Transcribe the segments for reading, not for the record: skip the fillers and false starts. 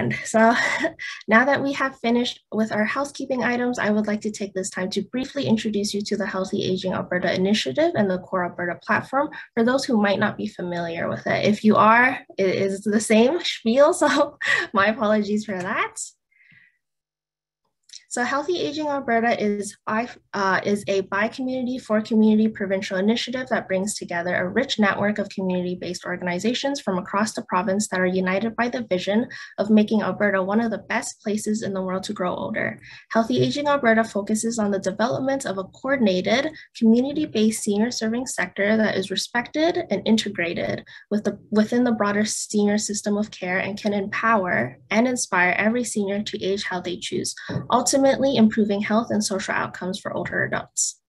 Megatrend. So now that we have finished with our housekeeping items, I would like to take this time to briefly introduce you to the Healthy Aging Alberta initiative and the CORE Alberta platform for those who might not be familiar with it. If you are, it is the same spiel, so my apologies for that. So Healthy Aging Alberta is a by community for community provincial initiative that brings together a rich network of community-based organizations from across the province that are united by the vision of making Alberta one of the best places in the world to grow older. Healthy Aging Alberta focuses on the development of a coordinated, community-based senior serving sector that is respected and integrated within the broader senior system of care and can empower and inspire every senior to age how they choose, ultimately improving health and social outcomes for older adults.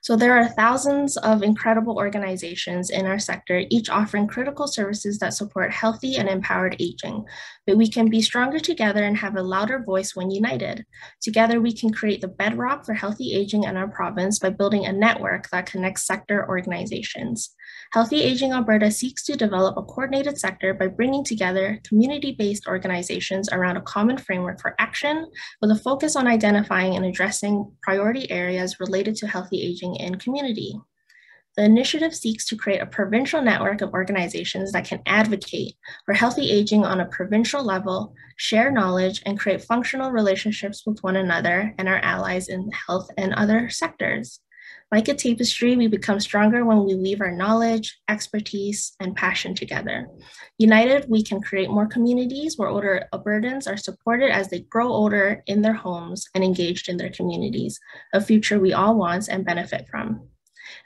So there are thousands of incredible organizations in our sector, each offering critical services that support healthy and empowered aging. But we can be stronger together and have a louder voice when united. Together, we can create the bedrock for healthy aging in our province by building a network that connects sector organizations. Healthy Aging Alberta seeks to develop a coordinated sector by bringing together community-based organizations around a common framework for action with a focus on identifying and addressing priority areas related to healthy aging in community. The initiative seeks to create a provincial network of organizations that can advocate for healthy aging on a provincial level, share knowledge, and create functional relationships with one another and our allies in health and other sectors. Like a tapestry, we become stronger when we weave our knowledge, expertise, and passion together. United, we can create more communities where older Albertans are supported as they grow older in their homes and engaged in their communities, a future we all want and benefit from.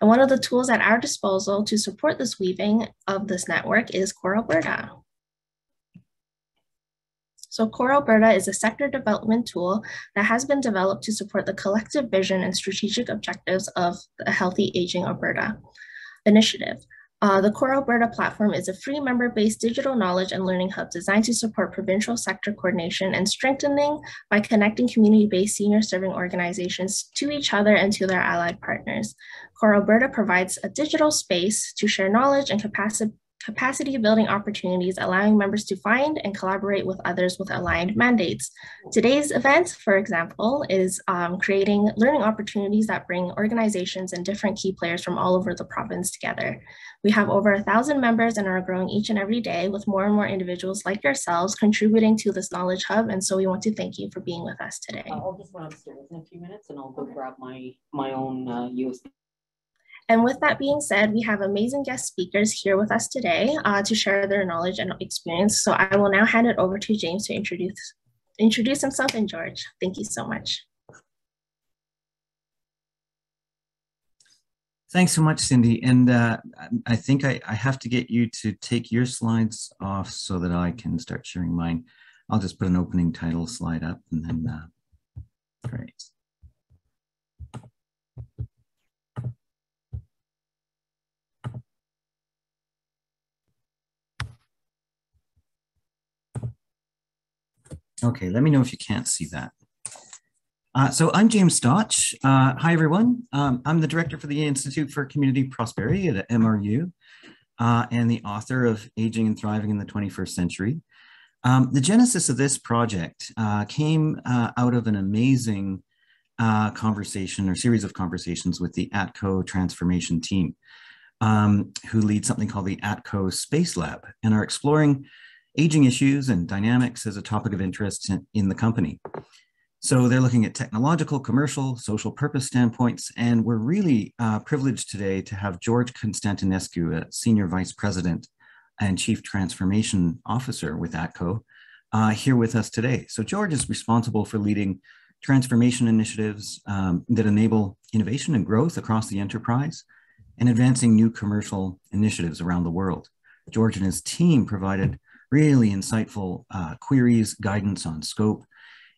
And one of the tools at our disposal to support this weaving of this network is CORE Alberta. So CORE Alberta is a sector development tool that has been developed to support the collective vision and strategic objectives of the Healthy Aging Alberta initiative. The CORE Alberta platform is a free member-based digital knowledge and learning hub designed to support provincial sector coordination and strengthening by connecting community-based senior serving organizations to each other and to their allied partners. CORE Alberta provides a digital space to share knowledge and capacity building opportunities, allowing members to find and collaborate with others with aligned mandates. Today's event, for example, is creating learning opportunities that bring organizations and different key players from all over the province together. We have over 1,000 members and are growing each and every day with more and more individuals like yourselves contributing to this knowledge hub. And so we want to thank you for being with us today. I'll just run upstairs in a few minutes and I'll go grab my own USB. And with that being said, we have amazing guest speakers here with us today to share their knowledge and experience. So I will now hand it over to James to introduce himself and George. Thank you so much. Thanks so much, Cindy. And I think I have to get you to take your slides off so that I can start sharing mine. I'll just put an opening title slide up and then, great. Okay, let me know if you can't see that. So I'm James Stauch. Hi, everyone. I'm the director for the Institute for Community Prosperity at MRU and the author of Aging and Thriving in the 21st Century. The genesis of this project came out of an amazing conversation or series of conversations with the ATCO transformation team, who lead something called the ATCO Space Lab and are exploring aging issues and dynamics as a topic of interest in the company. So they're looking at technological, commercial, social purpose standpoints, and we're really privileged today to have George Constantinescu, a Senior Vice President and Chief Transformation Officer with ATCO, here with us today. So George is responsible for leading transformation initiatives that enable innovation and growth across the enterprise and advancing new commercial initiatives around the world. George and his team provided really insightful queries, guidance on scope,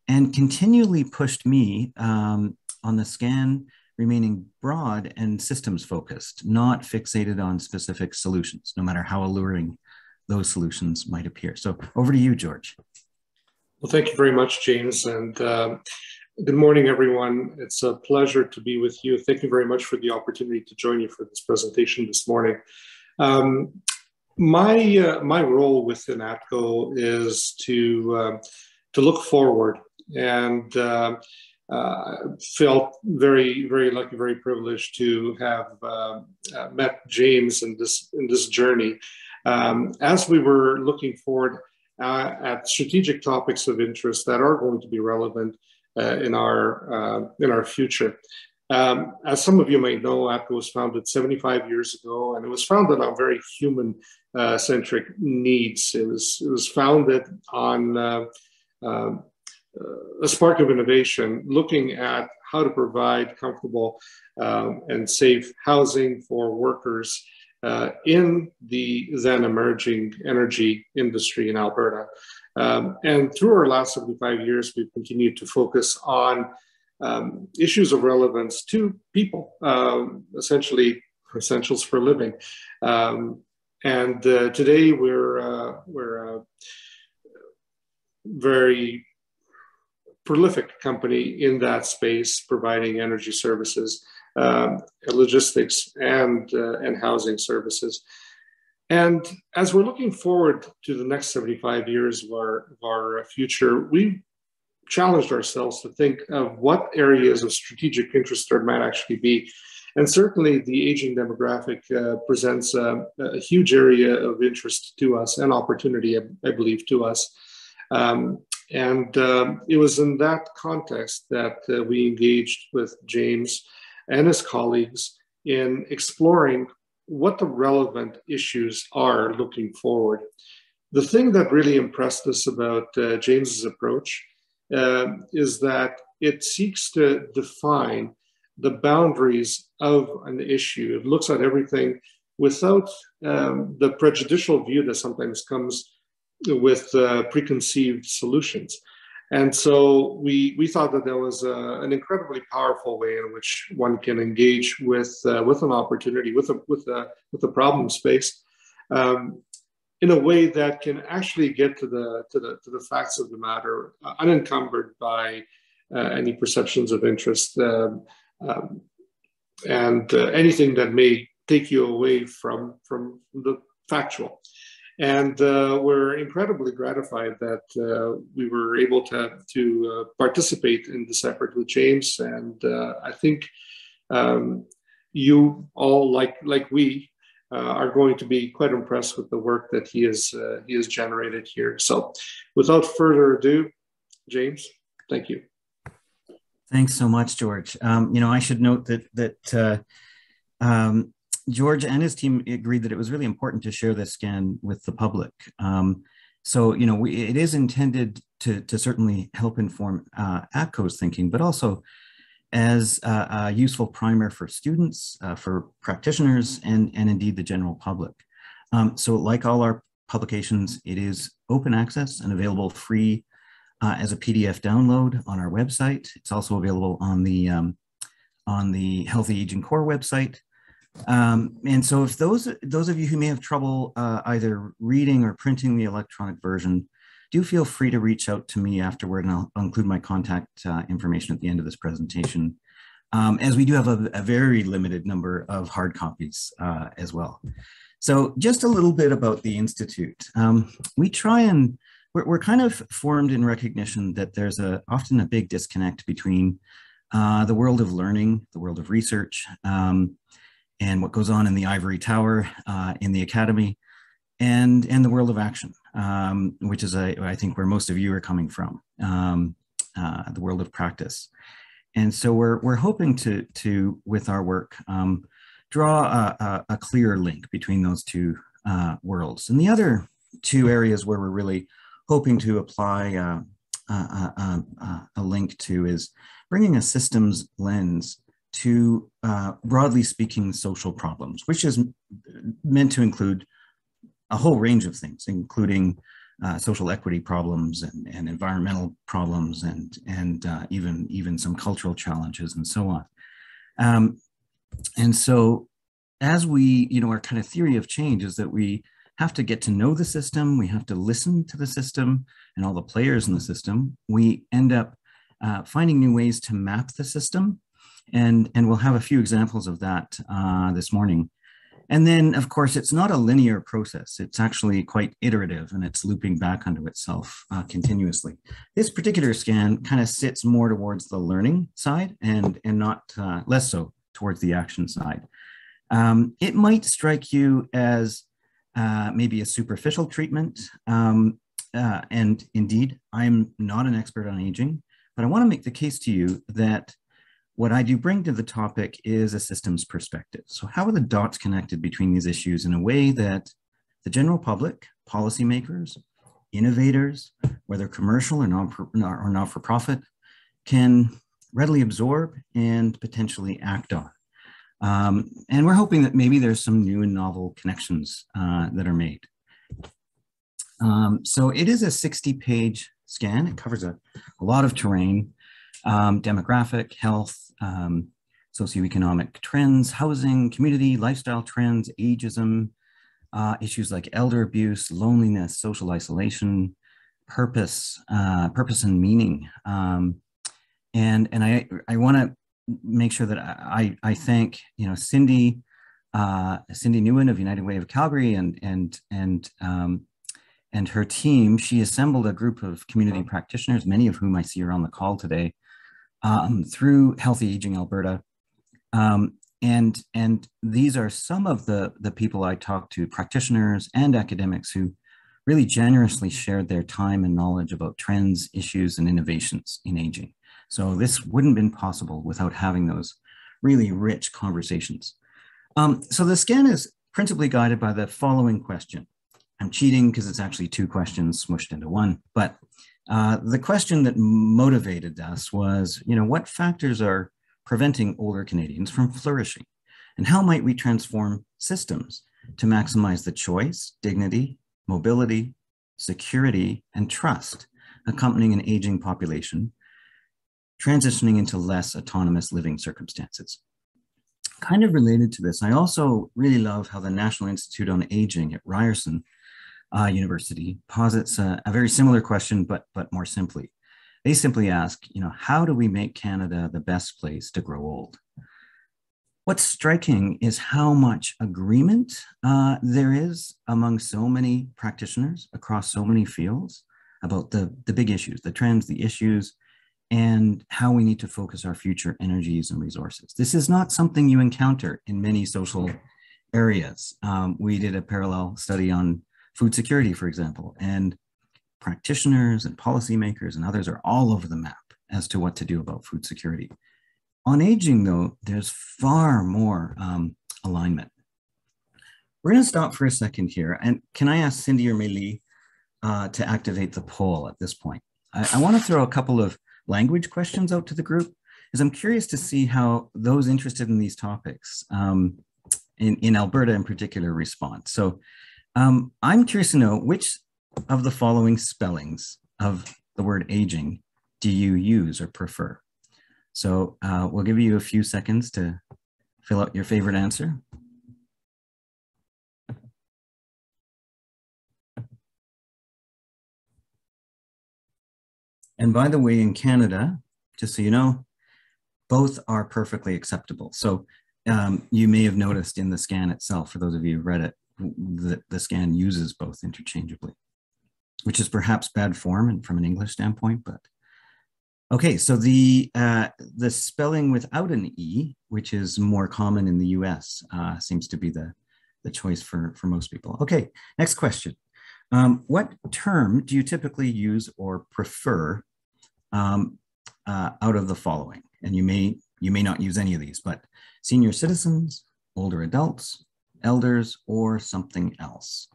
and continually pushed me on the scan remaining broad and systems focused, not fixated on specific solutions, no matter how alluring those solutions might appear. So over to you, George. Well, thank you very much, James. And good morning, everyone. It's a pleasure to be with you. Thank you very much for the opportunity to join you for this presentation this morning. My role within ATCO is to look forward, and felt very lucky, very privileged to have met James in this journey. As we were looking forward at strategic topics of interest that are going to be relevant in our future. As some of you may know, ATCO was founded 75 years ago, and it was founded on very human centric needs. It was founded on a spark of innovation, looking at how to provide comfortable and safe housing for workers in the then emerging energy industry in Alberta. And through our last 75 years, we've continued to focus on issues of relevance to people, essentially essentials for living. And today we're a very prolific company in that space, providing energy services, logistics, and housing services. And as we're looking forward to the next 75 years of our future, we challenged ourselves to think of what areas of strategic interest there might actually be. And certainly the aging demographic presents a huge area of interest to us and opportunity, I believe, to us. It was in that context that we engaged with James and his colleagues in exploring what the relevant issues are looking forward. The thing that really impressed us about James's approach is that it seeks to define the boundaries of an issue. It looks at everything without the prejudicial view that sometimes comes with preconceived solutions. And so we thought that there was an incredibly powerful way in which one can engage with an opportunity, with a problem space, in a way that can actually get to the facts of the matter, unencumbered by any perceptions of interest and anything that may take you away from the factual. And we're incredibly gratified that we were able to participate in this effort with James. And I think you all, like we, are going to be quite impressed with the work that he has generated here. So without further ado, James, thank you. Thanks so much, George. I should note that George and his team agreed that it was really important to share this scan with the public. It is intended to certainly help inform ATCO's thinking, but also as a useful primer for students, for practitioners, and indeed the general public. So like all our publications, it is open access and available free as a PDF download on our website. It's also available on the Healthy Aging CORE website. And so if those of you who may have trouble either reading or printing the electronic version, do feel free to reach out to me afterward, and I'll include my contact information at the end of this presentation, as we do have a very limited number of hard copies as well. So just a little bit about the Institute. We're kind of formed in recognition that there's often a big disconnect between the world of learning, the world of research, and what goes on in the ivory tower in the academy, and the world of action, which is, I think, where most of you are coming from, the world of practice. And so we're hoping to with our work, draw a clear link between those two worlds. And the other two areas where we're really hoping to apply a link to is bringing a systems lens to, broadly speaking, social problems, which is meant to include a whole range of things, including social equity problems and environmental problems and even some cultural challenges and so on. And so as our kind of theory of change is that we have to get to know the system, we have to listen to the system and all the players in the system. We end up finding new ways to map the system. And we'll have a few examples of that this morning. And then, of course, it's not a linear process. It's actually quite iterative, and it's looping back onto itself continuously. This particular scan kind of sits more towards the learning side and not less so towards the action side. It might strike you as maybe a superficial treatment. And indeed, I'm not an expert on aging, but I want to make the case to you that what I do bring to the topic is a systems perspective. So how are the dots connected between these issues in a way that the general public, policymakers, innovators, whether commercial or not-for-profit, can readily absorb and potentially act on. And we're hoping that maybe there's some new and novel connections that are made. So it is a 60-page scan. It covers a lot of terrain, demographic, health, socioeconomic trends, housing, community, lifestyle trends, ageism, issues like elder abuse, loneliness, social isolation, purpose and meaning. And I want to make sure that I thank Cindy Nguyen of United Way of Calgary and her team. She assembled a group of community practitioners, many of whom I see are on the call today, through Healthy Aging Alberta. And these are some of the people I talked to, practitioners and academics, who really generously shared their time and knowledge about trends, issues, and innovations in aging. So this wouldn't have been possible without having those really rich conversations. So the scan is principally guided by the following question. I'm cheating because it's actually two questions smushed into one, but the question that motivated us was, what factors are preventing older Canadians from flourishing? And how might we transform systems to maximize the choice, dignity, mobility, security, and trust accompanying an aging population, transitioning into less autonomous living circumstances? Kind of related to this, I also really love how the National Institute on Aging at Ryerson University posits a very similar question, but more simply. They simply ask, how do we make Canada the best place to grow old? What's striking is how much agreement there is among so many practitioners across so many fields about the big issues, the trends, the issues, and how we need to focus our future energies and resources. This is not something you encounter in many social areas. We did a parallel study on food security, for example, and practitioners and policymakers and others are all over the map as to what to do about food security. On aging, though, there's far more alignment. We're going to stop for a second here. And can I ask Cindy or Meili to activate the poll at this point? I want to throw a couple of language questions out to the group, as I'm curious to see how those interested in these topics in Alberta in particular respond. So I'm curious to know, which of the following spellings of the word aging do you use or prefer? So we'll give you a few seconds to fill out your favorite answer. And by the way, in Canada, just so you know, both are perfectly acceptable. So you may have noticed in the scan itself, for those of you who've read it, the scan uses both interchangeably, which is perhaps bad form and from an English standpoint, but okay. So the spelling without an E, which is more common in the US, seems to be the choice for most people. Okay, next question. What term do you typically use or prefer out of the following? And you may not use any of these, but senior citizens, older adults, elders, or something else?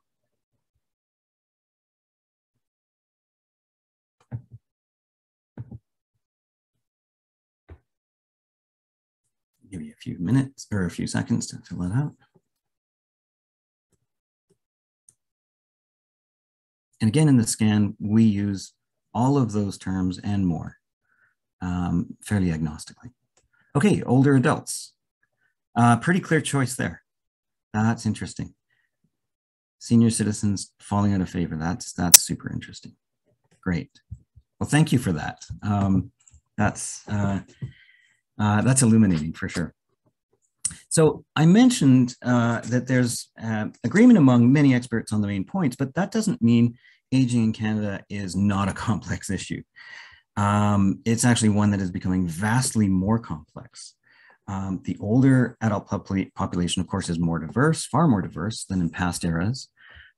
Give you a few minutes or a few seconds to fill it out. And again, in the scan, we use all of those terms and more fairly agnostically. Okay, older adults. Pretty clear choice there. That's interesting. Senior citizens falling out of favor. That's super interesting. Great. Well, thank you for that. That's illuminating for sure. So I mentioned that there's agreement among many experts on the main points, but that doesn't mean aging in Canada is not a complex issue. It's actually one that is becoming vastly more complex. The older adult population, of course, is more diverse, far more diverse than in past eras.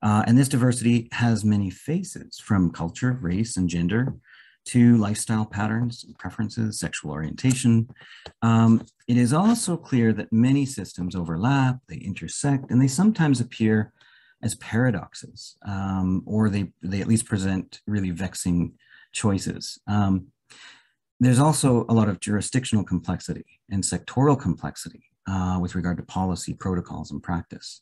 And this diversity has many faces, from culture, race, and gender to lifestyle patterns, preferences, sexual orientation. It is also clear that many systems overlap, they intersect, and they sometimes appear as paradoxes, or they at least present really vexing choices. There's also a lot of jurisdictional complexity and sectoral complexity with regard to policy, protocols, and practice.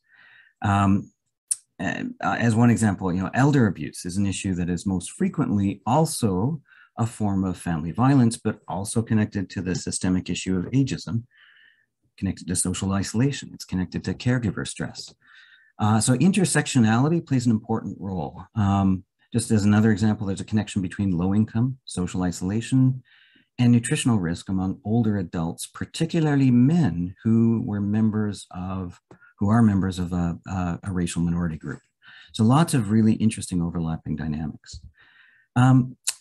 As one example, elder abuse is an issue that is most frequently also a form of family violence, but also connected to the systemic issue of ageism, connected to social isolation. It's connected to caregiver stress. So intersectionality plays an important role. Just as another example, there's a connection between low income, social isolation, and nutritional risk among older adults, particularly men who are members of a racial minority group. So lots of really interesting overlapping dynamics.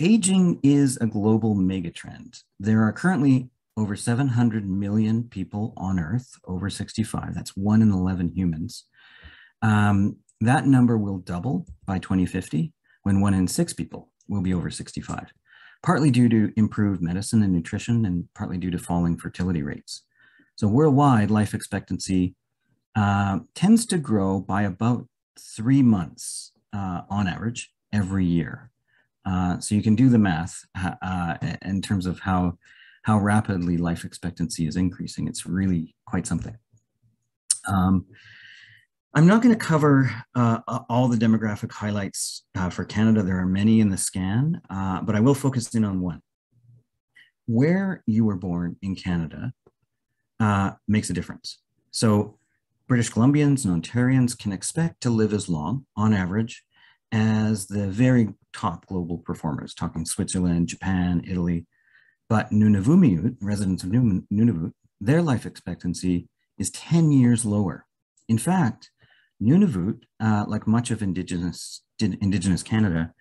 Aging is a global megatrend. There are currently over 700 million people on Earth over 65. That's 1 in 11 humans. That number will double by 2050, when 1 in 6 people will be over 65, partly due to improved medicine and nutrition, and partly due to falling fertility rates. So worldwide, life expectancy tends to grow by about 3 months on average every year. So you can do the math in terms of how rapidly life expectancy is increasing. It's really quite something. I'm not going to cover all the demographic highlights for Canada. There are many in the scan, but I will focus in on one. Where you were born in Canada makes a difference. So British Columbians and Ontarians can expect to live as long, on average, as the very top global performers, talking Switzerland, Japan, Italy. But Nunavummiut, residents of Nunavut, their life expectancy is 10 years lower. In fact, Nunavut, like much of Indigenous Canada,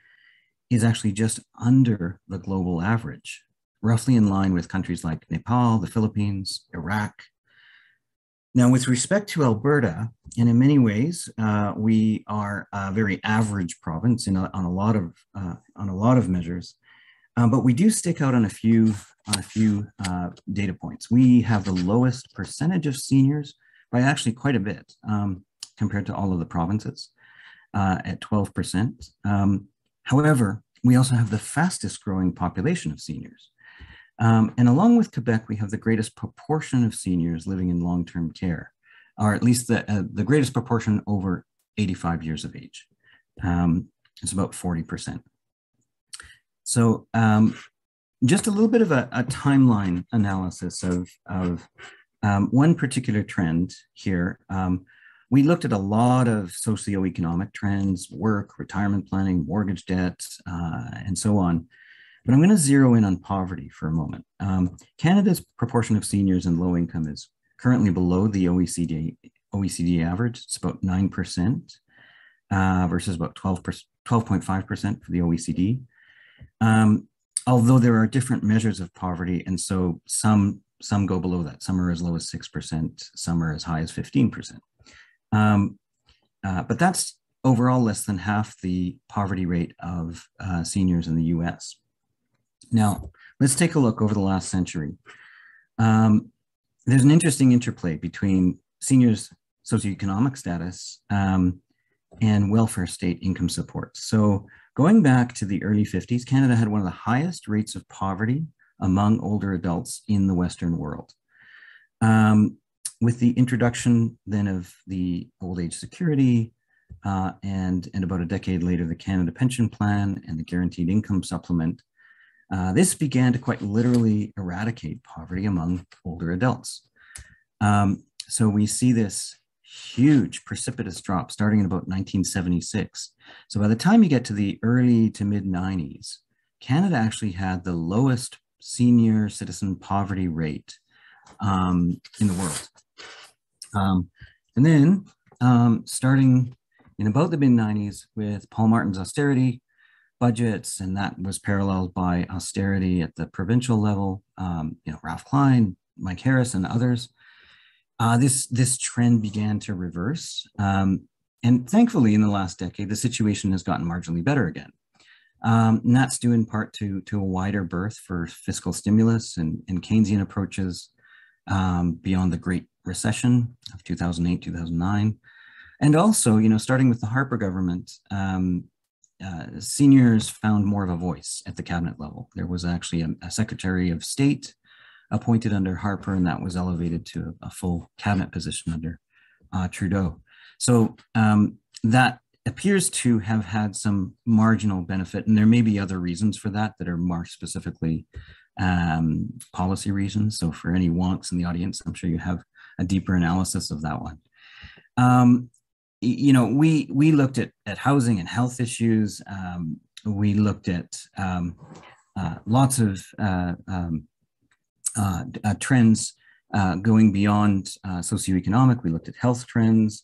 is actually just under the global average, roughly in line with countries like Nepal, the Philippines, Iraq. Now, with respect to Alberta, and in many ways, we are a very average province on a lot of measures, but we do stick out on a few data points. We have the lowest percentage of seniors by actually quite a bit compared to all of the provinces at 12%. However, we also have the fastest growing population of seniors. And along with Quebec, we have the greatest proportion of seniors living in long-term care, or at least the greatest proportion over 85 years of age. It's about 40%. So just a little bit of a timeline analysis of one particular trend here. We looked at a lot of socioeconomic trends, work, retirement planning, mortgage debt, and so on. But I'm going to zero in on poverty for a moment. Canada's proportion of seniors in low income is currently below the OECD average. It's about 9% versus about 12.5% for the OECD. Although there are different measures of poverty, and so some go below that. Some are as low as 6%, some are as high as 15%. But that's overall less than half the poverty rate of seniors in the US. Now, let's take a look over the last century. There's an interesting interplay between seniors' socioeconomic status and welfare state income support. So going back to the early 50s, Canada had one of the highest rates of poverty among older adults in the Western world. With the introduction then of the old age security and about a decade later, the Canada Pension Plan and the Guaranteed Income Supplement, this began to quite literally eradicate poverty among older adults. So we see this huge precipitous drop starting in about 1976. So by the time you get to the early to mid 90s, Canada actually had the lowest senior citizen poverty rate in the world. And then starting in about the mid-90s with Paul Martin's austerity budgets, and that was paralleled by austerity at the provincial level, Ralph Klein, Mike Harris, and others. This trend began to reverse. And thankfully, in the last decade, the situation has gotten marginally better again. And that's due in part to a wider berth for fiscal stimulus and Keynesian approaches beyond the Great Recession of 2008, 2009. And also, starting with the Harper government, seniors found more of a voice at the cabinet level. There was actually a Secretary of State appointed under Harper, and that was elevated to a full cabinet position under Trudeau. So that appears to have had some marginal benefit, and there may be other reasons for that that are more specifically policy reasons. So for any wonks in the audience, I'm sure you have a deeper analysis of that one. We looked at housing and health issues. We looked at lots of trends going beyond socioeconomic. We looked at health trends.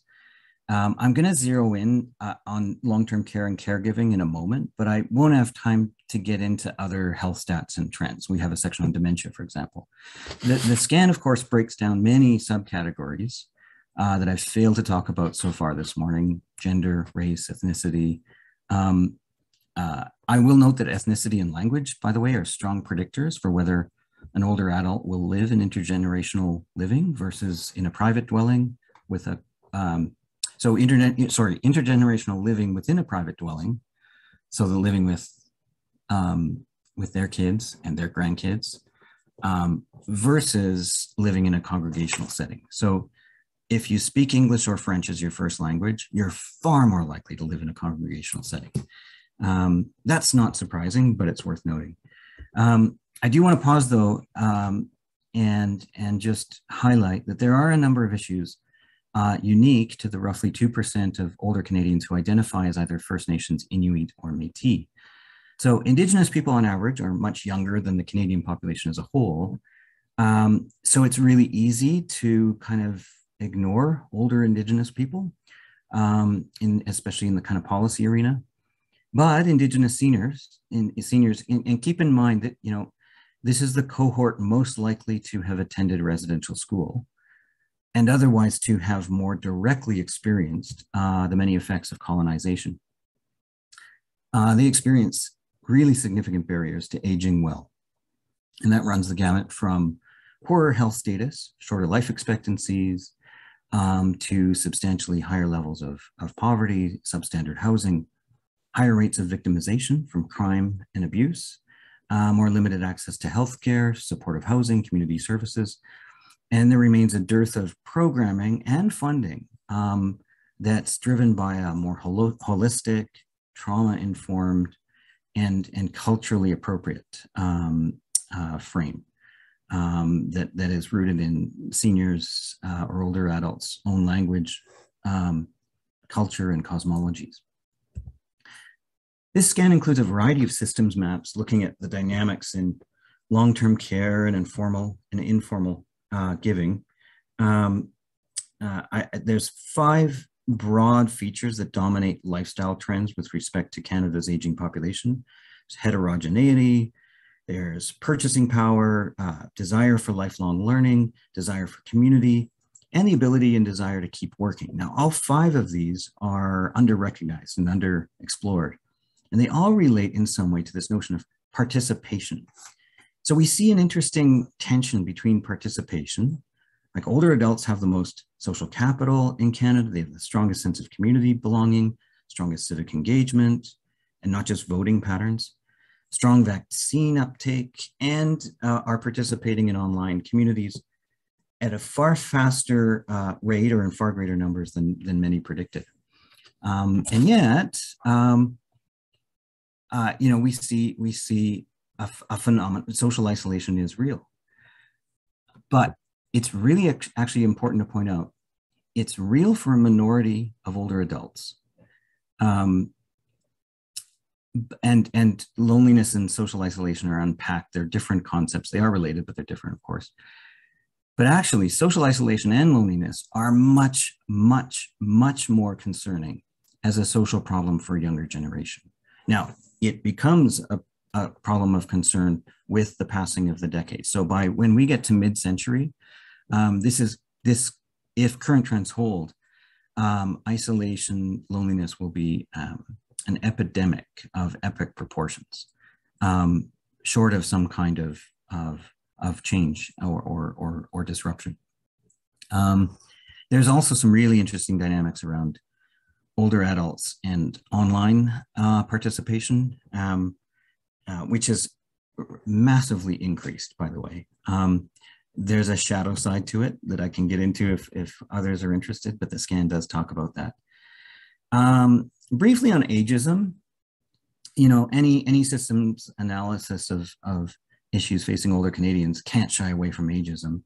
I'm going to zero in on long-term care and caregiving in a moment, but I won't have time to get into other health stats and trends. We have a section on dementia, for example. The scan, of course, breaks down many subcategories that I've failed to talk about so far this morning: gender, race, ethnicity. I will note that ethnicity and language, by the way, are strong predictors for whether an older adult will live in intergenerational living versus in a private dwelling with a intergenerational living within a private dwelling. So they're living with their kids and their grandkids versus living in a congregational setting. So if you speak English or French as your first language, you're far more likely to live in a congregational setting. That's not surprising, but it's worth noting. I do want to pause though and just highlight that there are a number of issues unique to the roughly 2% of older Canadians who identify as either First Nations, Inuit, or Métis. So Indigenous people on average are much younger than the Canadian population as a whole. So it's really easy to kind of ignore older Indigenous people, especially in the kind of policy arena. But Indigenous seniors, and keep in mind that, this is the cohort most likely to have attended residential school and otherwise to have more directly experienced the many effects of colonization. They experience really significant barriers to aging well. And that runs the gamut from poorer health status, shorter life expectancies, to substantially higher levels of poverty, substandard housing, higher rates of victimization from crime and abuse, more limited access to healthcare, supportive housing, community services. And there remains a dearth of programming and funding that's driven by a more holistic, trauma-informed, and culturally appropriate frame that is rooted in seniors or older adults' own language, culture, and cosmologies. This scan includes a variety of systems maps looking at the dynamics in long-term care and informal and informal giving. There's 5 broad features that dominate lifestyle trends with respect to Canada's aging population. There's heterogeneity, there's purchasing power, desire for lifelong learning, desire for community, and the ability and desire to keep working. Now, all 5 of these are under-recognized and under-explored, and they all relate in some way to this notion of participation. So we see an interesting tension between participation. Like, older adults have the most social capital in Canada. They have the strongest sense of community belonging, strongest civic engagement, and not just voting patterns, strong vaccine uptake, and are participating in online communities at a far faster rate or in far greater numbers than many predicted. And yet, we see a phenomenon. Social isolation is real, but it's really actually important to point out it's real for a minority of older adults. And loneliness and social isolation are unpacked. They're different concepts. They are related, but they're different, of course. But actually, social isolation and loneliness are much, much, much more concerning as a social problem for a younger generation. Now, it becomes a problem of concern with the passing of the decade. So by when we get to mid-century, if current trends hold, isolation, loneliness will be an epidemic of epic proportions, short of some kind of change or disruption. There's also some really interesting dynamics around older adults and online participation, which has massively increased, by the way. There's a shadow side to it that I can get into if others are interested, but the scan does talk about that. Briefly on ageism, you know, any systems analysis of issues facing older Canadians can't shy away from ageism.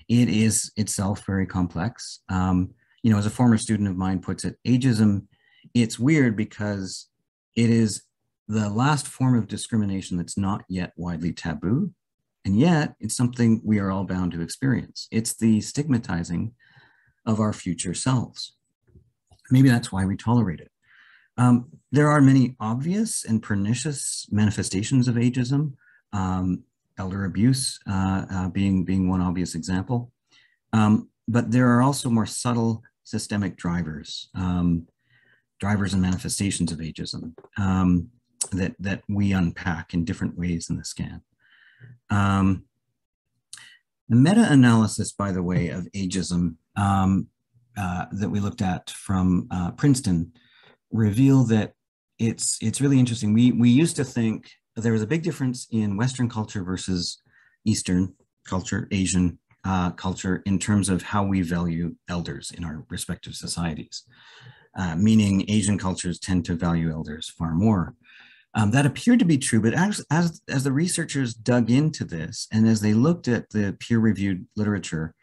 It is itself very complex. You know, as a former student of mine puts it, ageism, it's weird because it is the last form of discrimination that's not yet widely taboo. And yet it's something we are all bound to experience. It's the stigmatizing of our future selves. Maybe that's why we tolerate it. There are many obvious and pernicious manifestations of ageism, elder abuse being one obvious example. But there are also more subtle systemic drivers and manifestations of ageism that we unpack in different ways in the scan. The meta-analysis, by the way, of ageism that we looked at from Princeton reveal that it's really interesting. We used to think there was a big difference in Western culture versus Eastern culture, Asian culture, in terms of how we value elders in our respective societies, meaning Asian cultures tend to value elders far more. That appeared to be true, but as the researchers dug into this and as they looked at the peer-reviewed literature,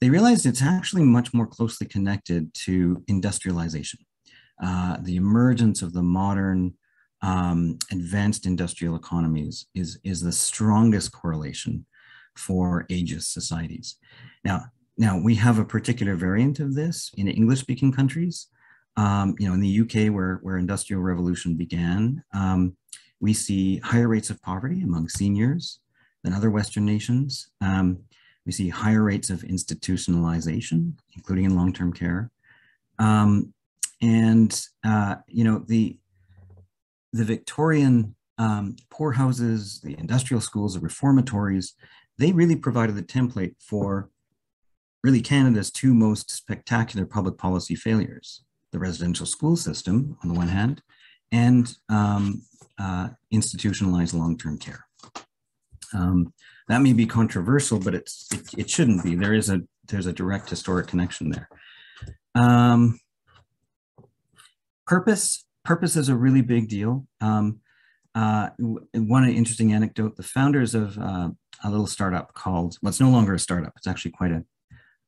they realized it's actually much more closely connected to industrialization. The emergence of the modern advanced industrial economies is the strongest correlation for ageist societies. Now we have a particular variant of this in English-speaking countries. You know, in the UK, where industrial revolution began, we see higher rates of poverty among seniors than other Western nations. We see higher rates of institutionalization, including in long-term care. You know, the Victorian poorhouses, the industrial schools, the reformatories, they really provided the template for really Canada's two most spectacular public policy failures: the residential school system on the one hand, and institutionalized long-term care. That may be controversial, but it shouldn't be. There's a direct historic connection there. Purpose is a really big deal. One interesting anecdote: the founders of a little startup called, well, it's no longer a startup, it's actually quite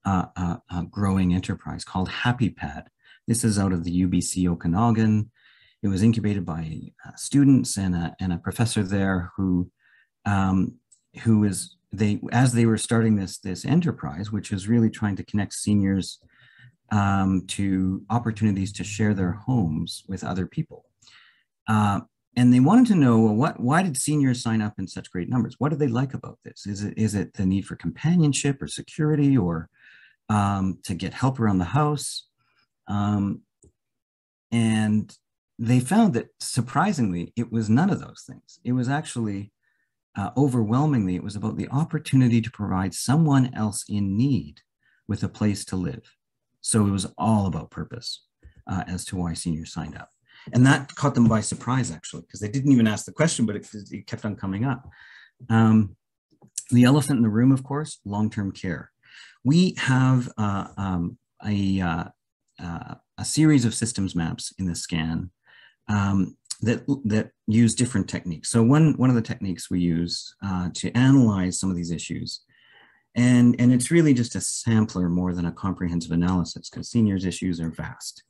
a growing enterprise called HappyPad. This is out of the UBC Okanagan. It was incubated by students and a professor there as they were starting this enterprise, which is really trying to connect seniors to opportunities to share their homes with other people. And they wanted to know, well, why did seniors sign up in such great numbers? What do they like about this? Is it the need for companionship or security, or to get help around the house? And they found that, surprisingly, it was none of those things. It was actually overwhelmingly, it was about the opportunity to provide someone else in need with a place to live. So it was all about purpose as to why seniors signed up. And that caught them by surprise, actually, because they didn't even ask the question, but it kept on coming up. The elephant in the room, of course, long-term care. We have a series of systems maps in the scan that use different techniques. So one of the techniques we use to analyze some of these issues, and it's really just a sampler more than a comprehensive analysis, because seniors' issues are vast.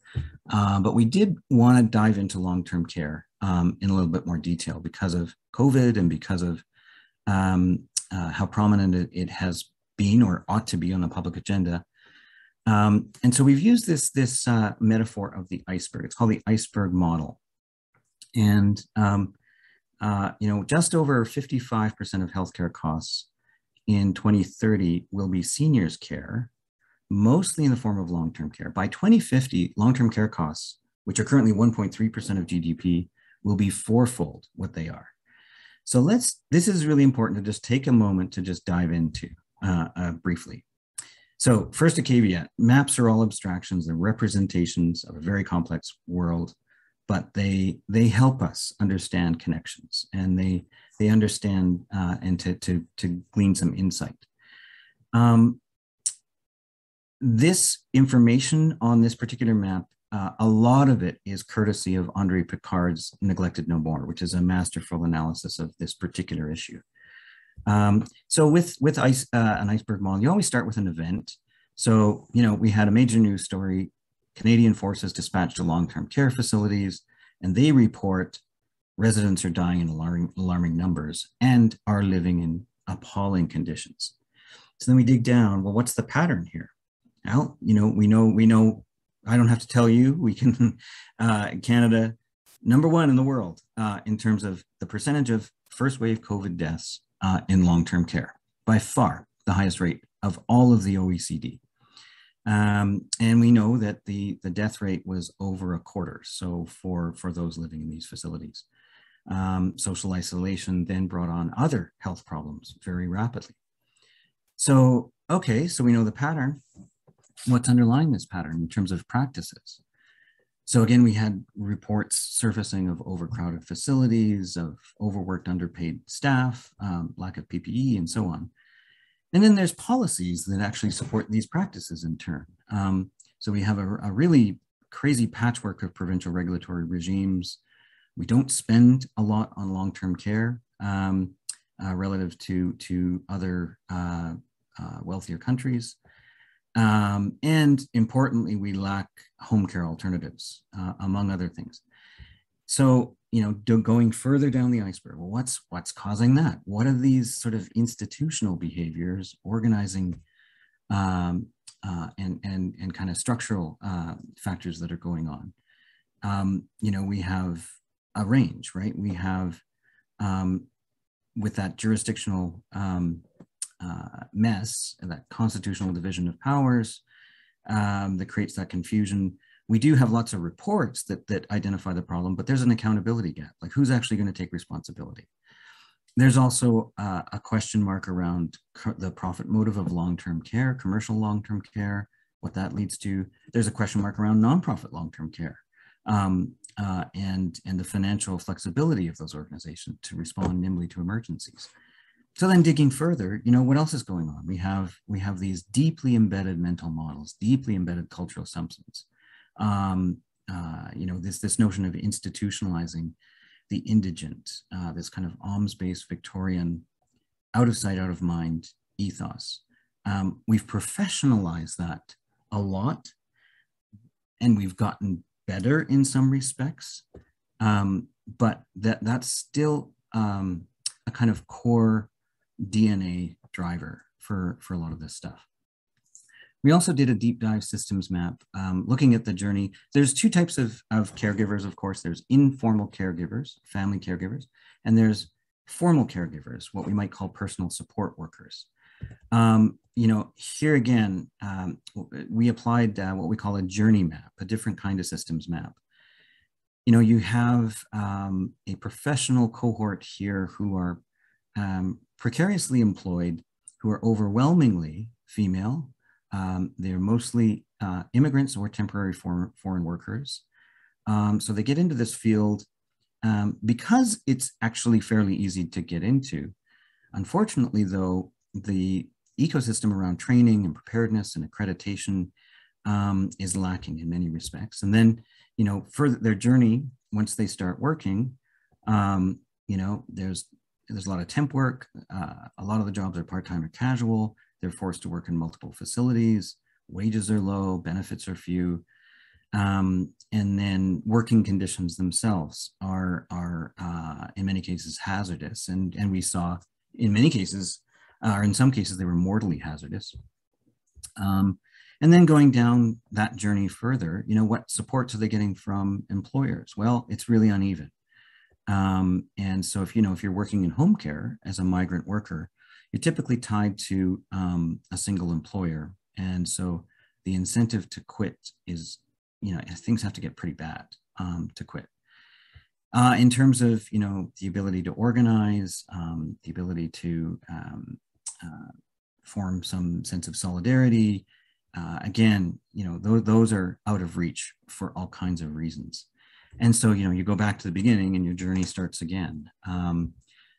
But we did want to dive into long-term care in a little bit more detail because of COVID and because of how prominent it has been or ought to be on the public agenda. And so we've used this metaphor of the iceberg. It's called the iceberg model. And, just over 55% of healthcare costs in 2030 will be seniors care, mostly in the form of long-term care. By 2050, long-term care costs, which are currently 1.3% of GDP, will be fourfold what they are. So this is really important to just take a moment to just dive into briefly. So first, a caveat: maps are all abstractions. They're representations of a very complex world, but they help us understand connections, and they understand and to glean some insight. This information on this particular map, a lot of it is courtesy of André Picard's Neglected No More, which is a masterful analysis of this particular issue. So with an iceberg model, you always start with an event. So, we had a major news story: Canadian forces dispatched to long-term care facilities, and they report residents are dying in alarming numbers and are living in appalling conditions. So then we dig down. Well, what's the pattern here? Well, we know. I don't have to tell you. We can. Canada, #1 in the world in terms of the percentage of first wave COVID deaths in long-term care, by far the highest rate of all of the OECD. And we know that the death rate was over a quarter. So for those living in these facilities, social isolation then brought on other health problems very rapidly. So, okay, so we know the pattern. What's underlying this pattern in terms of practices? So again, we had reports surfacing of overcrowded facilities, of overworked, underpaid staff, lack of PPE, and so on. And then there's policies that actually support these practices in turn. So we have a really crazy patchwork of provincial regulatory regimes. We don't spend a lot on long-term care relative to other wealthier countries. And importantly, we lack home care alternatives, among other things. So, going further down the iceberg, well, what's causing that? What are these sort of institutional behaviors, organizing, and kind of structural factors that are going on? We have a range, right? We have, with that jurisdictional mess and that constitutional division of powers that creates that confusion. We do have lots of reports that identify the problem, but there's an accountability gap. Like, who's actually going to take responsibility? There's also a question mark around the profit motive of long-term care, commercial long-term care, what that leads to. There's a question mark around nonprofit long-term care and the financial flexibility of those organizations to respond nimbly to emergencies. So then digging further, what else is going on? We have these deeply embedded mental models, deeply embedded cultural assumptions. This notion of institutionalizing the indigent, this kind of alms-based Victorian, out of sight, out of mind ethos. We've professionalized that a lot, and we've gotten better in some respects, but that's still a kind of core DNA driver for a lot of this stuff. We also did a deep dive systems map looking at the journey. There's two types of caregivers, of course. There's informal caregivers, family caregivers, and there's formal caregivers, what we might call personal support workers. Here again, we applied what we call a journey map, a different kind of systems map. You have a professional cohort here who are precariously employed, who are overwhelmingly female. They're mostly immigrants or temporary foreign workers. So they get into this field because it's actually fairly easy to get into. Unfortunately, though, the ecosystem around training and preparedness and accreditation is lacking in many respects. And then, for their journey, once they start working, there's a lot of temp work. A lot of the jobs are part-time or casual. They're forced to work in multiple facilities. Wages are low, benefits are few. And then working conditions themselves are in many cases hazardous. And we saw in many cases or in some cases they were mortally hazardous. And then going down that journey further, you know, what supports are they getting from employers? Well, it's really uneven. And so if, you know, if you're working in home care as a migrant worker, you're typically tied to a single employer. And so the incentive to quit is, you know, things have to get pretty bad to quit. In terms of, you know, the ability to organize, the ability to form some sense of solidarity, again, you know, those are out of reach for all kinds of reasons. And so, you know, you go back to the beginning and your journey starts again.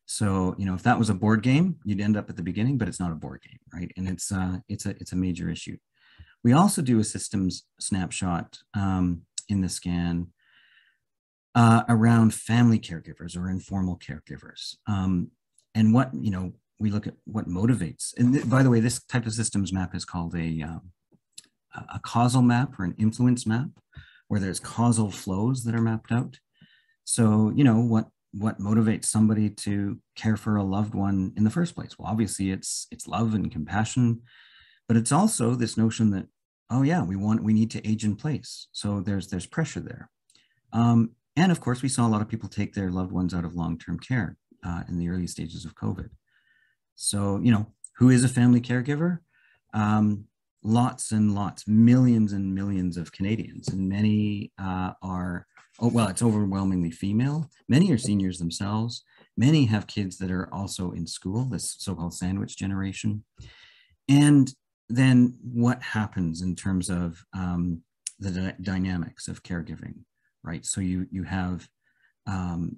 So, you know, if that was a board game, you'd end up at the beginning, but it's not a board game, right? And it's a major issue. We also do a systems snapshot in the scan around family caregivers or informal caregivers. And what, you know, we look at what motivates. And by the way, this type of systems map is called a causal map or an influence map, where there's causal flows that are mapped out. So, you know, what motivates somebody to care for a loved one in the first place? Well, obviously it's love and compassion, but it's also this notion that, oh yeah, we need to age in place. So there's pressure there. And of course, we saw a lot of people take their loved ones out of long-term care in the early stages of COVID. So, you know, who is a family caregiver? Lots and lots, millions and millions of Canadians, and many are, oh, well, it's overwhelmingly female. Many are seniors themselves. Many have kids that are also in school, this so-called sandwich generation. And then what happens in terms of the dynamics of caregiving, right? So you have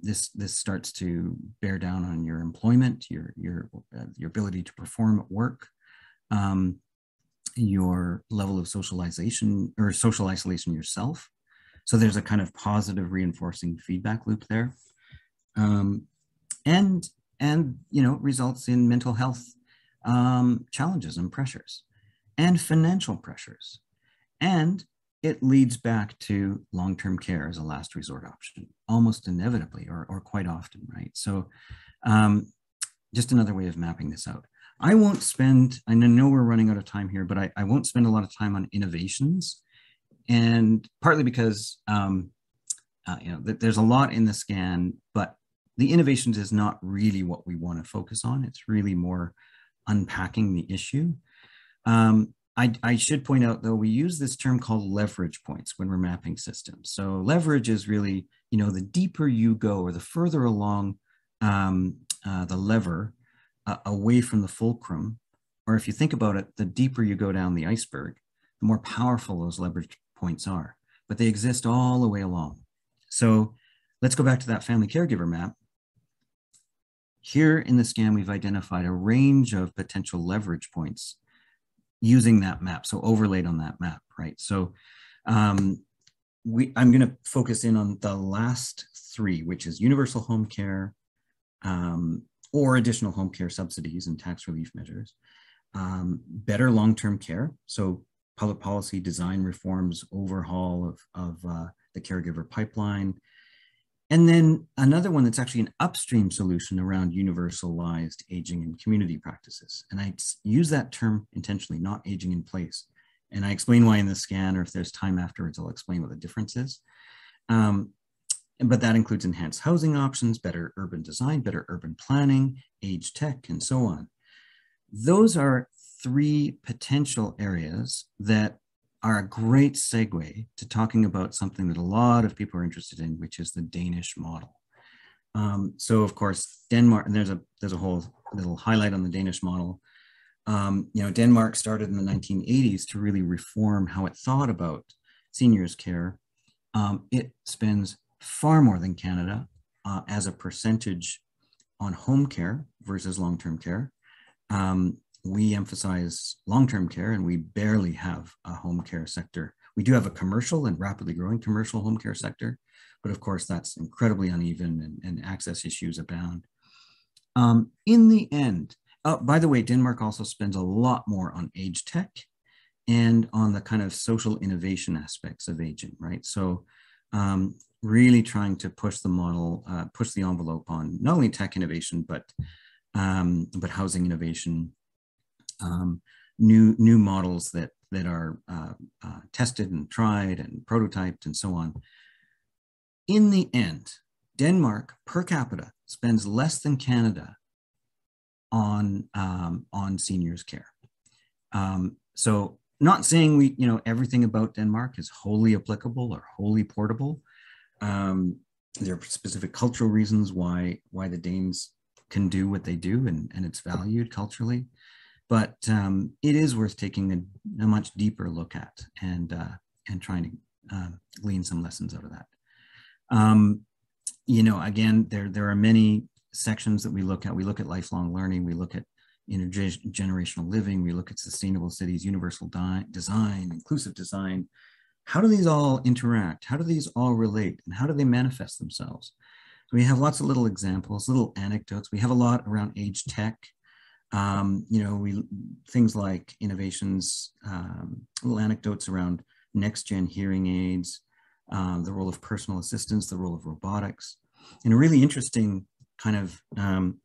this starts to bear down on your employment, your ability to perform at work, your level of socialization or social isolation yourself. So there's a kind of positive reinforcing feedback loop there. And you know, results in mental health challenges and pressures and financial pressures. And it leads back to long-term care as a last resort option, almost inevitably or quite often, right? So just another way of mapping this out. I won't spend, I know we're running out of time here, but I won't spend a lot of time on innovations, and partly because you know, there's a lot in the scan, but the innovations is not really what we want to focus on. It's really more unpacking the issue. I should point out, though, we use this term called leverage points when we're mapping systems. So leverage is really, you know, the deeper you go or the further along the lever away from the fulcrum, or if you think about it, the deeper you go down the iceberg, the more powerful those leverage points are, but they exist all the way along. So let's go back to that family caregiver map. Here in the scan, we've identified a range of potential leverage points using that map, so overlaid on that map, right? So I'm going to focus in on the last three, which is universal home care, or additional home care subsidies and tax relief measures, better long-term care, so public policy design reforms, overhaul of the caregiver pipeline, and then another one that's actually an upstream solution around universalized aging and community practices. And I use that term intentionally, not aging in place. And I explain why in the scan, or if there's time afterwards, I'll explain what the difference is. But that includes enhanced housing options, better urban design, better urban planning, age tech, and so on. Those are three potential areas that are a great segue to talking about something that a lot of people are interested in, which is the Danish model. So of course, Denmark, and there's a whole little highlight on the Danish model. You know, Denmark started in the 1980s to really reform how it thought about seniors care. It spends far more than Canada as a percentage on home care versus long-term care. We emphasize long-term care, and we barely have a home care sector. We do have a commercial and rapidly growing commercial home care sector, but of course that's incredibly uneven and access issues abound. In the end, by the way, Denmark also spends a lot more on age tech and on the kind of social innovation aspects of aging, right? So really trying to push the model, push the envelope on not only tech innovation, but but housing innovation, new models that are tested and tried and prototyped and so on. In the end, Denmark per capita spends less than Canada on seniors care. So not saying everything about Denmark is wholly applicable or wholly portable. There are specific cultural reasons why the Danes can do what they do, and it's valued culturally. But it is worth taking a much deeper look at and trying to glean some lessons out of that. Again, there are many sections that we look at. We look at lifelong learning. We look at intergenerational living. We look at sustainable cities, universal design, inclusive design. How do these all interact? How do these all relate? And how do they manifest themselves? So we have lots of little examples, little anecdotes. We have a lot around age tech. Things like innovations, little anecdotes around next-gen hearing aids, the role of personal assistance, the role of robotics, and a really interesting kind of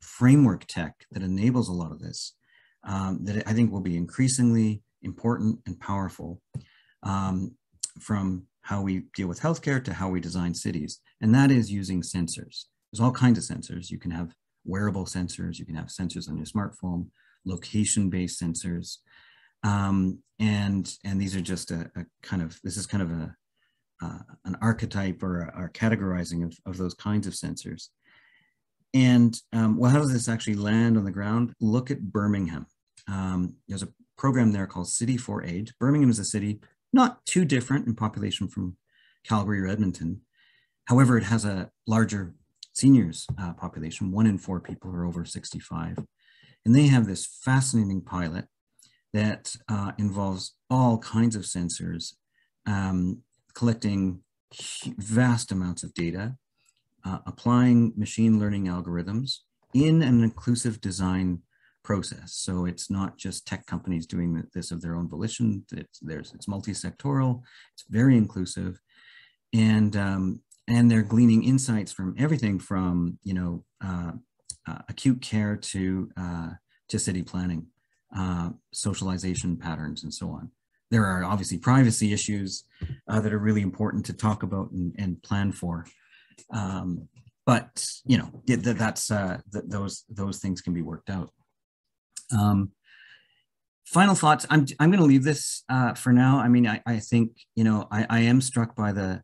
framework tech that enables a lot of this, that I think will be increasingly important and powerful, from how we deal with healthcare to how we design cities. And that is using sensors. There's all kinds of sensors. You can have wearable sensors, you can have sensors on your smartphone, location-based sensors. And these are just this is kind of an archetype or a categorizing of those kinds of sensors. And well, how does this actually land on the ground? Look at Birmingham. There's a program there called City for Age. Birmingham is a city not too different in population from Calgary or Edmonton. However, it has a larger seniors population. 1 in 4 people are over 65. And they have this fascinating pilot that involves all kinds of sensors, collecting vast amounts of data, applying machine learning algorithms in an inclusive design process. So it's not just tech companies doing this of their own volition. It's multi-sectoral, it's very inclusive, and they're gleaning insights from everything from acute care to city planning, socialization patterns, and so on. There are obviously privacy issues that are really important to talk about and plan for. But those things can be worked out. Final thoughts. I'm going to leave this for now. I mean, I think I am struck by the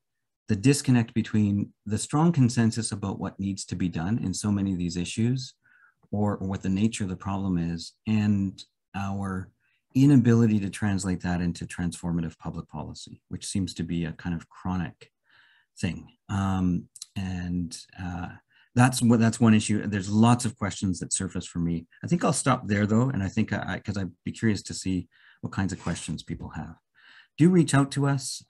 disconnect between the strong consensus about what needs to be done in so many of these issues, or what the nature of the problem is, and our inability to translate that into transformative public policy, which seems to be a kind of chronic thing. That's one issue. There's lots of questions that surface for me. I think I'll stop there though. And I think because I'd be curious to see what kinds of questions people have. Do reach out to us.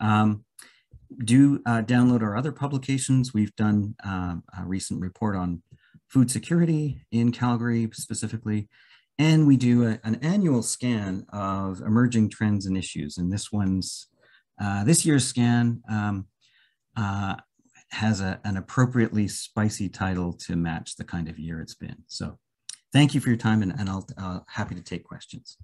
Do download our other publications. We've done a recent report on food security in Calgary specifically. And we do an annual scan of emerging trends and issues. And this year's scan has an appropriately spicy title to match the kind of year it's been. So thank you for your time, and I'll happy to take questions.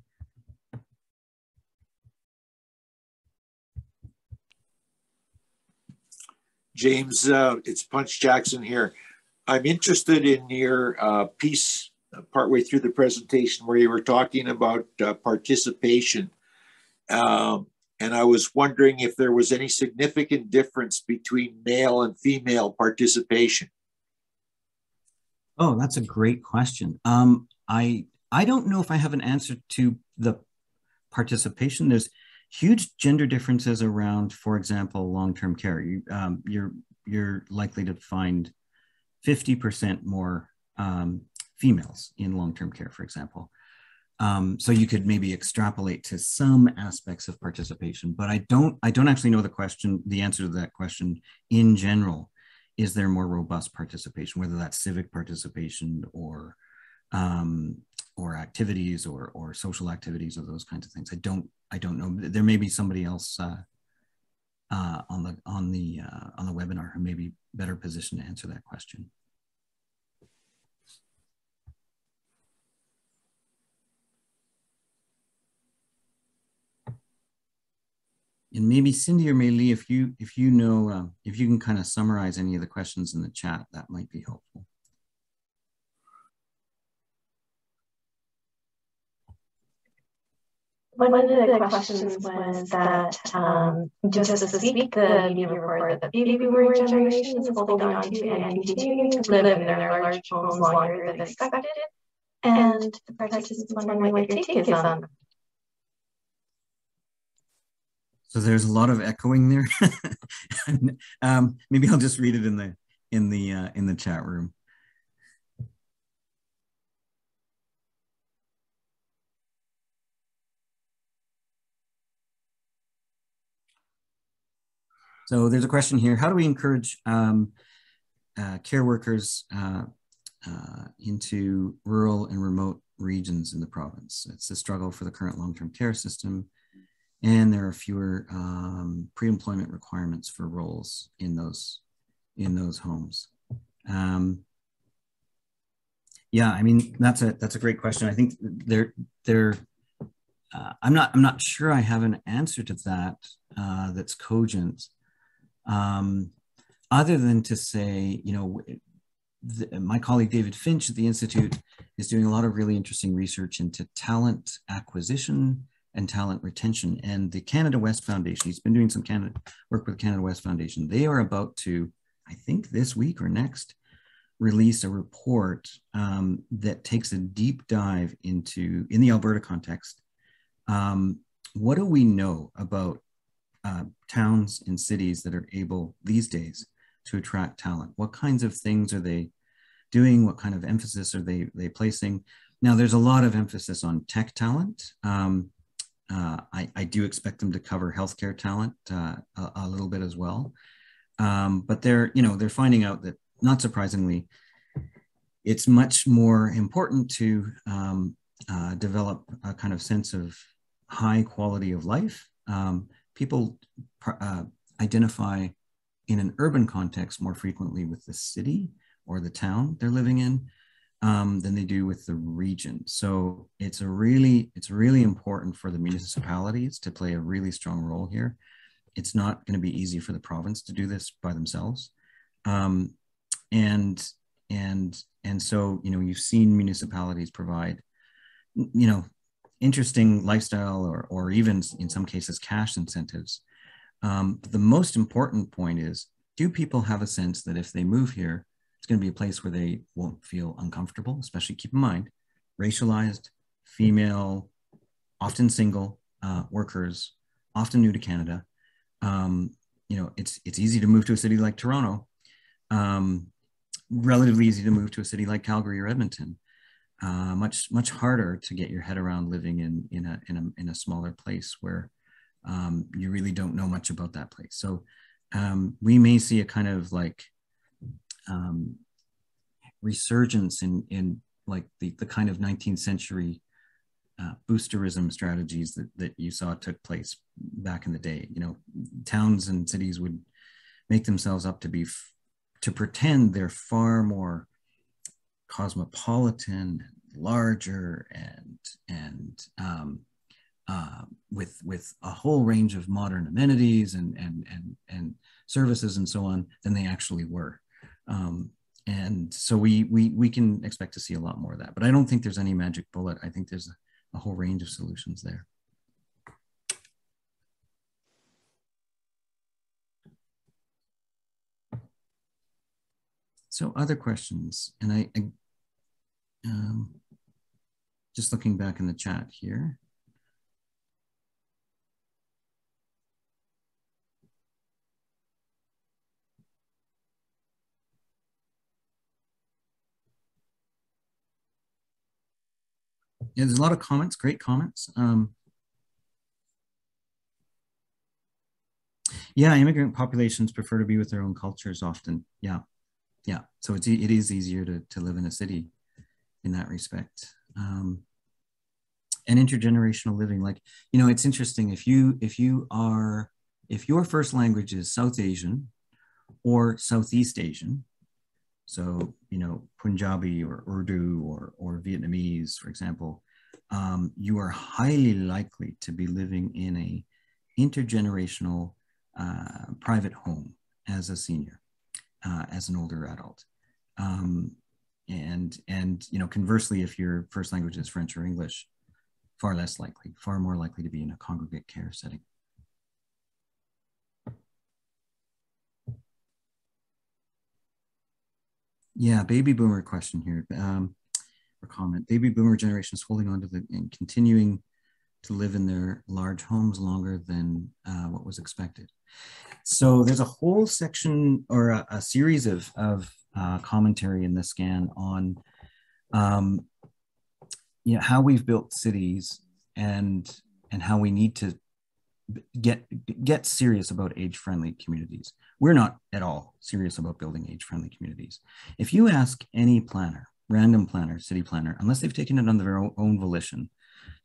James, it's Punch Jackson here. I'm interested in your piece partway through the presentation where you were talking about participation. And I was wondering if there was any significant difference between male and female participation. Oh, that's a great question. I don't know if I have an answer to the participation. There's huge gender differences around, for example, long-term care. You're likely to find 50% more females in long-term care, for example. So you could maybe extrapolate to some aspects of participation, but I don't actually know the answer to that question in general. Is there more robust participation, whether that's civic participation or activities or social activities or those kinds of things? I don't know. There may be somebody else on the webinar who may be better positioned to answer that question. And maybe Cindy or Meili, if you know, if you can kind of summarize any of the questions in the chat, that might be helpful. One of the questions was that just this week, the media reported that the baby boomer generation is holding on to and continuing to live in their large homes longer than expected. And the participants wondering what your take is on that. So there's a lot of echoing there. Maybe I'll just read it in the chat room. So there's a question here: how do we encourage care workers into rural and remote regions in the province? It's a struggle for the current long-term care system, and there are fewer pre-employment requirements for roles in those homes. Yeah, I mean that's a great question. I think I'm not sure I have an answer to that that's cogent, other than to say, you know, my colleague David Finch at the Institute is doing a lot of really interesting research into talent acquisition and talent retention. And the Canada West Foundation, he's been doing some work with the Canada West Foundation. They are about to, I think this week or next, release a report that takes a deep dive into, in the Alberta context, what do we know about towns and cities that are able these days to attract talent? What kinds of things are they doing? What kind of emphasis are they placing? Now, there's a lot of emphasis on tech talent. I do expect them to cover healthcare talent a little bit as well. But they're finding out that, not surprisingly, it's much more important to develop a kind of sense of high quality of life. People identify in an urban context more frequently with the city or the town they're living in than they do with the region. So it's really important for the municipalities to play a really strong role here. It's not going to be easy for the province to do this by themselves. And so, you know, you've seen municipalities provide, you know, interesting lifestyle or even in some cases cash incentives. The most important point is, do people have a sense that if they move here, it's going to be a place where they won't feel uncomfortable? Especially, keep in mind, racialized, female, often single workers, often new to Canada. You know, it's easy to move to a city like Toronto, relatively easy to move to a city like Calgary or Edmonton. Much harder to get your head around living in a smaller place where you really don't know much about that place. So we may see a kind of like resurgence in like the kind of 19th century boosterism strategies that you saw took place back in the day. You know, towns and cities would make themselves up to pretend they're far more cosmopolitan, larger, and with a whole range of modern amenities and services and so on than they actually were. And so we can expect to see a lot more of that. But I don't think there's any magic bullet. I think there's a whole range of solutions there. So other questions, and I just looking back in the chat here. Yeah, there's a lot of comments, great comments. Yeah, immigrant populations prefer to be with their own cultures often. Yeah. So it is easier to live in a city in that respect. And intergenerational living, like, you know, it's interesting if your first language is South Asian or Southeast Asian, so, you know, Punjabi or Urdu or Vietnamese, for example, you are highly likely to be living in a intergenerational private home as a senior, as an older adult. And you know, conversely, if your first language is French or English, far less likely, far more likely to be in a congregate care setting. Yeah, baby boomer question here, or comment. Baby boomer generation is holding on to and continuing to live in their large homes longer than what was expected. So there's a whole section or a series of commentary in the scan on you know, how we've built cities and how we need to get serious about age-friendly communities. We're not at all serious about building age-friendly communities. If you ask any planner, random planner, city planner, unless they've taken it on their own volition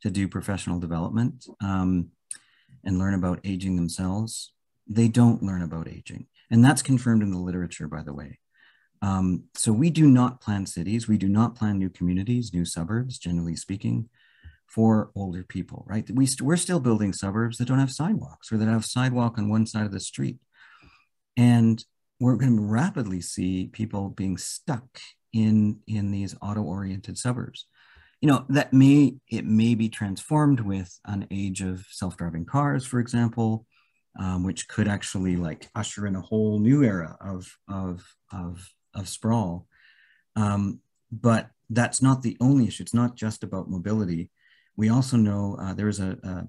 to do professional development and learn about aging themselves, they don't learn about aging. And that's confirmed in the literature, by the way. So we do not plan cities. We do not plan new communities, new suburbs, generally speaking, for older people, right? We're still building suburbs that don't have sidewalks or that have sidewalk on one side of the street. And we're going to rapidly see people being stuck in these auto-oriented suburbs. You know, it may be transformed with an age of self-driving cars, for example, which could actually like usher in a whole new era of sprawl. But that's not the only issue. It's not just about mobility. We also know there is a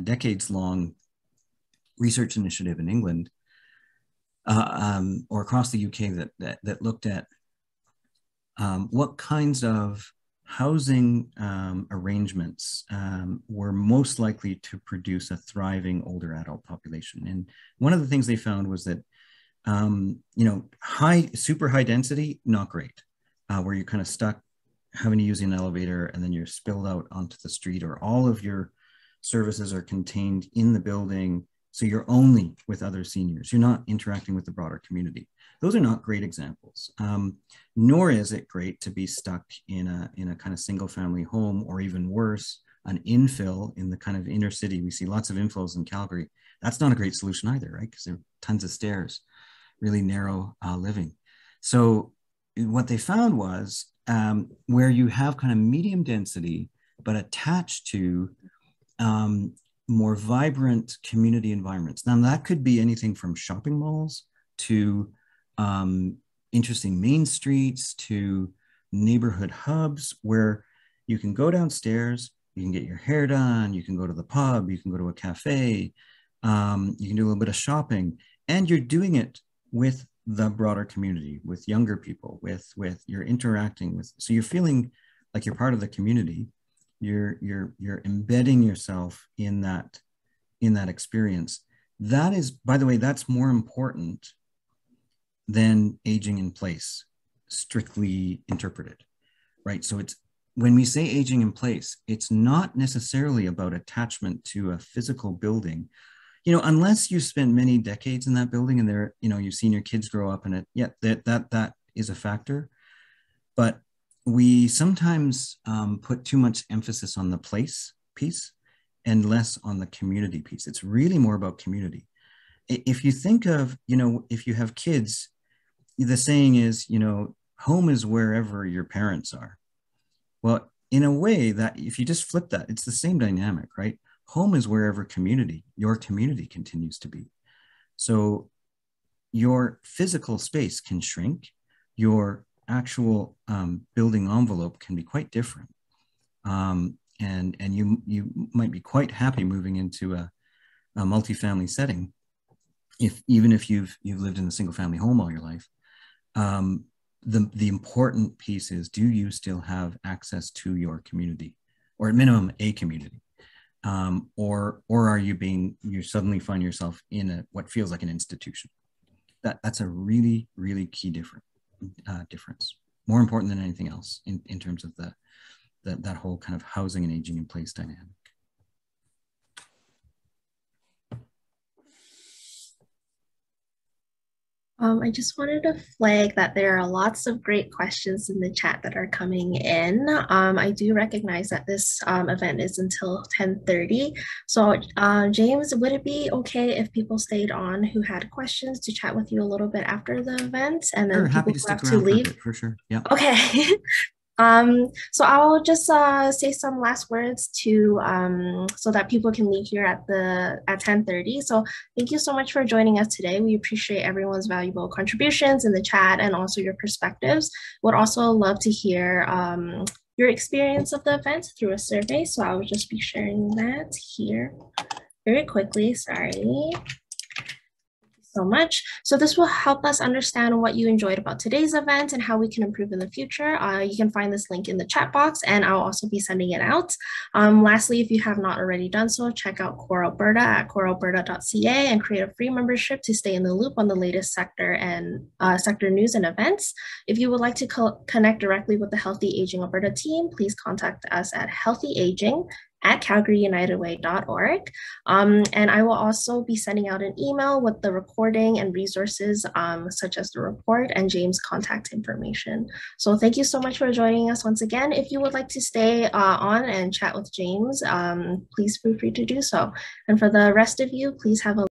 decades-long research initiative in England or across the UK that looked at what kinds of housing arrangements were most likely to produce a thriving older adult population. And one of the things they found was that you know, super high density, not great, where you're kind of stuck having to use an elevator and then you're spilled out onto the street, or all of your services are contained in the building. So you're only with other seniors. You're not interacting with the broader community. Those are not great examples. Nor is it great to be stuck in a kind of single family home, or even worse, an infill in the kind of inner city. We see lots of infills in Calgary. That's not a great solution either, right? Because there are tons of stairs, really narrow living. So what they found was where you have kind of medium density, but attached to more vibrant community environments. Now that could be anything from shopping malls to interesting main streets to neighborhood hubs where you can go downstairs, you can get your hair done, you can go to the pub, you can go to a cafe, you can do a little bit of shopping, and you're doing it with the broader community, with younger people, with you're interacting with, so you're feeling like you're part of the community. You're embedding yourself in that experience. That is, by the way, that's more important than aging in place, strictly interpreted, right? So it's, when we say aging in place, it's not necessarily about attachment to a physical building, you know, unless you spend many decades in that building and there, you know, you've seen your kids grow up in it. Yeah, that is a factor. But we sometimes put too much emphasis on the place piece and less on the community piece. It's really more about community. If you think of, you know, if you have kids, the saying is, you know, home is wherever your parents are. Well, in a way that if you just flip that, it's the same dynamic, right? Home is wherever your community continues to be. So your physical space can shrink, your actual building envelope can be quite different. And you might be quite happy moving into a multifamily setting, even if you've lived in a single family home all your life. The important piece is, do you still have access to your community, or at minimum a community? Or are you suddenly find yourself in what feels like an institution? That's a really, really key difference. More important than anything else in terms of that whole kind of housing and aging in place dynamic. I just wanted to flag that there are lots of great questions in the chat that are coming in. I do recognize that this event is until 10:30. So James, would it be okay if people stayed on who had questions to chat with you a little bit after the event, and then Sure, people happy to who have stick to around for a leave? bit, for sure. Yeah. Okay. So I'll just say some last words to so that people can leave here at 10:30. So thank you so much for joining us today. We appreciate everyone's valuable contributions in the chat and also your perspectives. Would also love to hear your experience of the event through a survey. So I will just be sharing that here very quickly. Sorry so much. So this will help us understand what you enjoyed about today's event and how we can improve in the future. You can find this link in the chat box, and I'll also be sending it out. Lastly, if you have not already done so, check out CORE Alberta at corealberta.ca and create a free membership to stay in the loop on the latest sector and sector news and events. If you would like to connect directly with the Healthy Aging Alberta team, please contact us at healthyaging@calgaryunitedway.org. And I will also be sending out an email with the recording and resources such as the report and James' contact information. So thank you so much for joining us once again. If you would like to stay on and chat with James, please feel free to do so. And for the rest of you, please have a